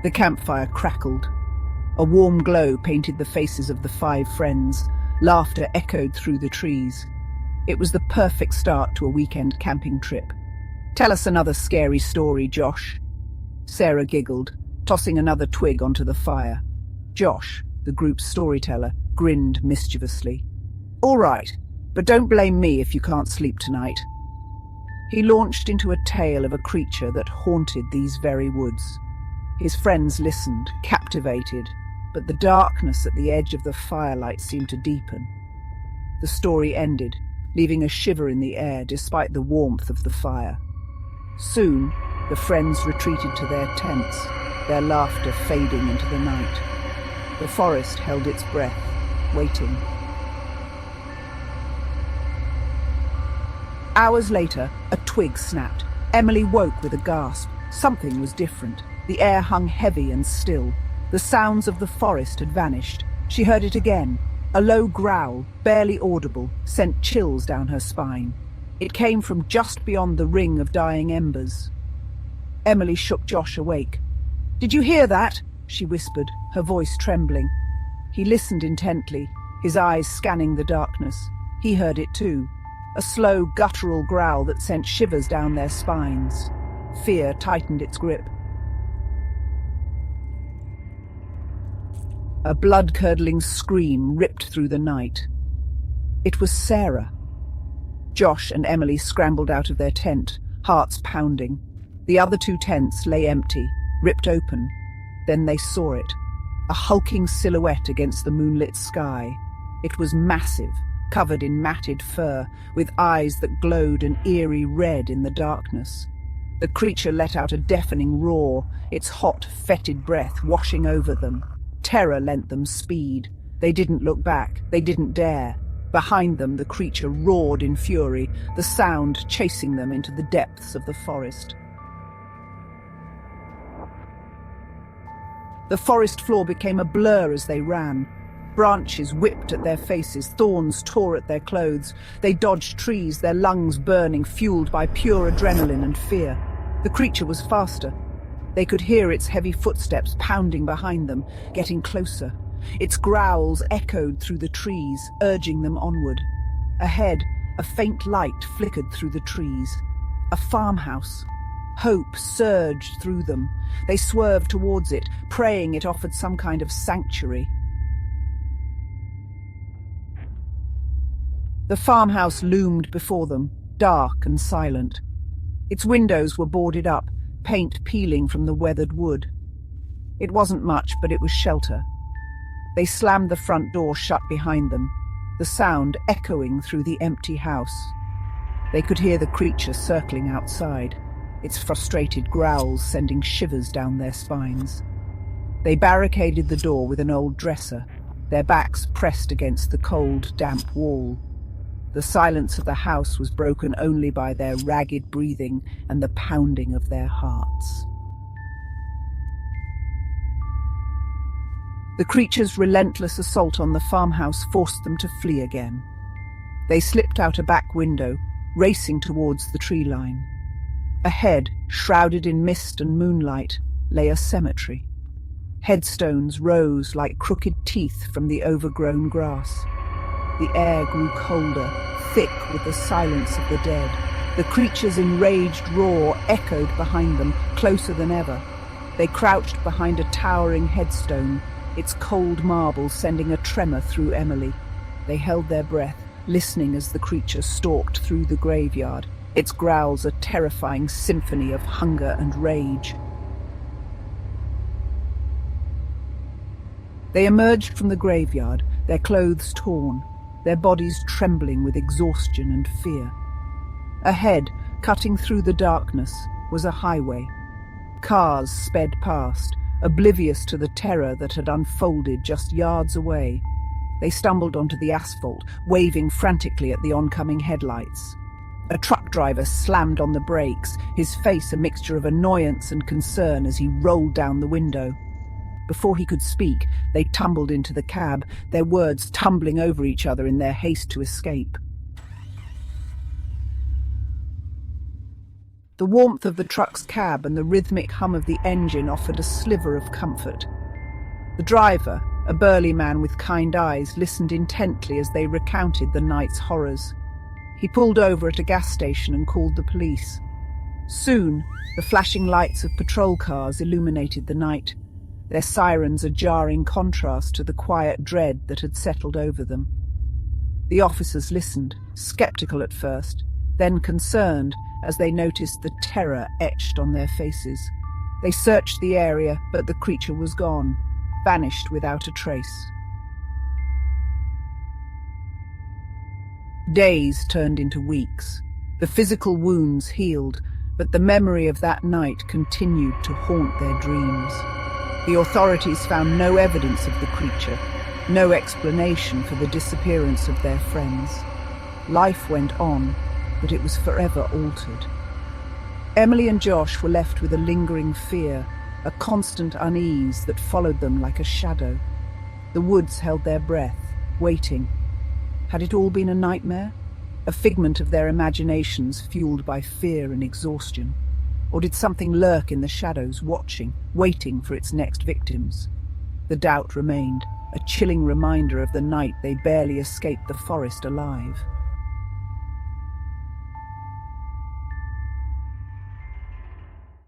The campfire crackled. A warm glow painted the faces of the 5 friends. Laughter echoed through the trees. It was the perfect start to a weekend camping trip. "Tell us another scary story, Josh." Sarah giggled, tossing another twig onto the fire. Josh, the group's storyteller, grinned mischievously. "All right, but don't blame me if you can't sleep tonight." He launched into a tale of a creature that haunted these very woods. His friends listened, captivated, but the darkness at the edge of the firelight seemed to deepen. The story ended, leaving a shiver in the air despite the warmth of the fire. Soon, the friends retreated to their tents, their laughter fading into the night. The forest held its breath, waiting. Hours later, a twig snapped. Emily woke with a gasp. Something was different. The air hung heavy and still. The sounds of the forest had vanished. She heard it again. A low growl, barely audible, sent chills down her spine. It came from just beyond the ring of dying embers. Emily shook Josh awake. "Did you hear that?" she whispered, her voice trembling. He listened intently, his eyes scanning the darkness. He heard it too. A slow, guttural growl that sent shivers down their spines. Fear tightened its grip. A blood-curdling scream ripped through the night. It was Sarah. Josh and Emily scrambled out of their tent, hearts pounding. The other 2 tents lay empty, ripped open. Then they saw it, a hulking silhouette against the moonlit sky. It was massive, covered in matted fur, with eyes that glowed an eerie red in the darkness. The creature let out a deafening roar, its hot, fetid breath washing over them. Terror lent them speed. They didn't look back. They didn't dare. Behind them, the creature roared in fury, the sound chasing them into the depths of the forest. The forest floor became a blur as they ran. Branches whipped at their faces, thorns tore at their clothes. They dodged trees, their lungs burning, fueled by pure adrenaline and fear. The creature was faster. They could hear its heavy footsteps pounding behind them, getting closer. Its growls echoed through the trees, urging them onward. Ahead, a faint light flickered through the trees. A farmhouse. Hope surged through them. They swerved towards it, praying it offered some kind of sanctuary. The farmhouse loomed before them, dark and silent. Its windows were boarded up, paint peeling from the weathered wood. It wasn't much, but it was shelter. They slammed the front door shut behind them, the sound echoing through the empty house. They could hear the creature circling outside, its frustrated growls sending shivers down their spines. They barricaded the door with an old dresser, their backs pressed against the cold, damp wall. The silence of the house was broken only by their ragged breathing and the pounding of their hearts. The creature's relentless assault on the farmhouse forced them to flee again. They slipped out a back window, racing towards the tree line. Ahead, shrouded in mist and moonlight, lay a cemetery. Headstones rose like crooked teeth from the overgrown grass. The air grew colder, thick with the silence of the dead. The creature's enraged roar echoed behind them, closer than ever. They crouched behind a towering headstone, its cold marble sending a tremor through Emily. They held their breath, listening as the creature stalked through the graveyard, its growls a terrifying symphony of hunger and rage. They emerged from the graveyard, their clothes torn, their bodies trembling with exhaustion and fear. Ahead, cutting through the darkness, was a highway. Cars sped past, oblivious to the terror that had unfolded just yards away. They stumbled onto the asphalt, waving frantically at the oncoming headlights. A truck driver slammed on the brakes, his face a mixture of annoyance and concern as he rolled down the window. Before he could speak, they tumbled into the cab, their words tumbling over each other in their haste to escape. The warmth of the truck's cab and the rhythmic hum of the engine offered a sliver of comfort. The driver, a burly man with kind eyes, listened intently as they recounted the night's horrors. He pulled over at a gas station and called the police. Soon, the flashing lights of patrol cars illuminated the night, their sirens a jarring contrast to the quiet dread that had settled over them. The officers listened, skeptical at first, then concerned as they noticed the terror etched on their faces. They searched the area, but the creature was gone, vanished without a trace. Days turned into weeks. The physical wounds healed, but the memory of that night continued to haunt their dreams. The authorities found no evidence of the creature, no explanation for the disappearance of their friends. Life went on, but it was forever altered. Emily and Josh were left with a lingering fear, a constant unease that followed them like a shadow. The woods held their breath, waiting. Had it all been a nightmare? A figment of their imaginations fueled by fear and exhaustion? Or did something lurk in the shadows, watching, waiting for its next victims? The doubt remained, a chilling reminder of the night they barely escaped the forest alive.